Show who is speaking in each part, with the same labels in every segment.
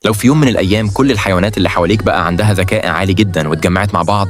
Speaker 1: لو في يوم من الأيام كل الحيوانات اللي حواليك بقى عندها ذكاء عالي جدا واتجمعت مع بعض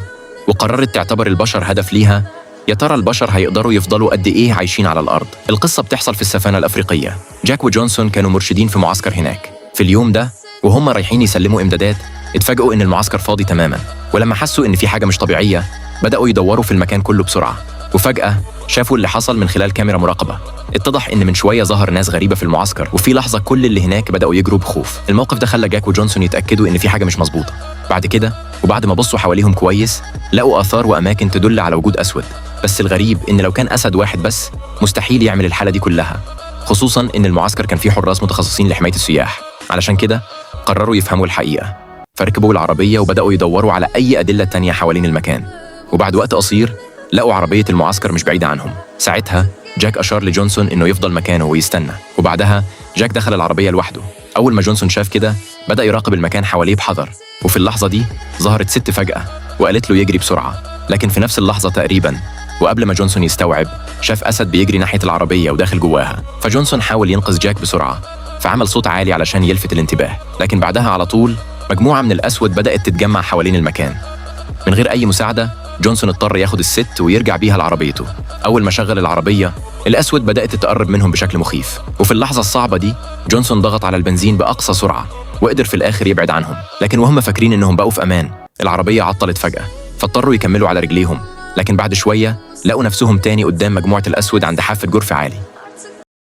Speaker 1: وقررت تعتبر البشر هدف ليها، يا ترى البشر هيقدروا يفضلوا قد إيه عايشين على الأرض؟ القصة بتحصل في السافانا الأفريقية. جاك وجونسون كانوا مرشدين في معسكر هناك. في اليوم ده وهم رايحين يسلموا إمدادات، اتفاجئوا إن المعسكر فاضي تماماً، ولما حسوا إن في حاجة مش طبيعية بدأوا يدوروا في المكان كله بسرعة، وفجأة شافوا اللي حصل من خلال كاميرا مراقبة. اتضح إن من شوية ظهر ناس غريبة في المعسكر، وفي لحظة كل اللي هناك بدأوا يجروا بخوف. الموقف ده خلى جاك وجونسون يتأكدوا إن في حاجة مش مظبوطة. بعد كده وبعد ما بصوا حواليهم كويس لقوا آثار وأماكن تدل على وجود أسود، بس الغريب إن لو كان أسد واحد بس مستحيل يعمل الحالة دي كلها، خصوصاً إن المعسكر كان فيه حراس متخصصين لحماية السياح. علشان كده قرروا يفهموا الحقيقة، فركبوا العربية وبدأوا يدوروا على أي أدلة تانية حوالين المكان. وبعد وقت قصير لقوا عربية المعسكر مش بعيدة عنهم. ساعتها جاك أشار لجونسون إنه يفضل مكانه ويستنى، وبعدها جاك دخل العربية لوحده. أول ما جونسون شاف كده بدأ يراقب المكان حواليه بحذر، وفي اللحظة دي ظهرت ست فجأة وقالت له يجري بسرعة. لكن في نفس اللحظة تقريباً وقبل ما جونسون يستوعب شاف أسد بيجري ناحية العربية وداخل جواها. فجونسون حاول ينقذ جاك بسرعة، فعمل صوت عالي علشان يلفت الانتباه، لكن بعدها على طول مجموعة من الأسود بدأت تتجمع حوالين المكان. من غير أي مساعدة جونسون اضطر ياخد الست ويرجع بيها لعربيته. أول ما شغل العربية الأسود بدأت تتقرب منهم بشكل مخيف، وفي اللحظة الصعبة دي جونسون ضغط على البنزين بأقصى سرعة وقدر في الآخر يبعد عنهم. لكن وهم فاكرين إنهم بقوا في أمان العربية عطلت فجأة، فاضطروا يكملوا على رجليهم. لكن بعد شوية لقوا نفسهم تاني قدام مجموعة الأسود عند حافة جرف عالي.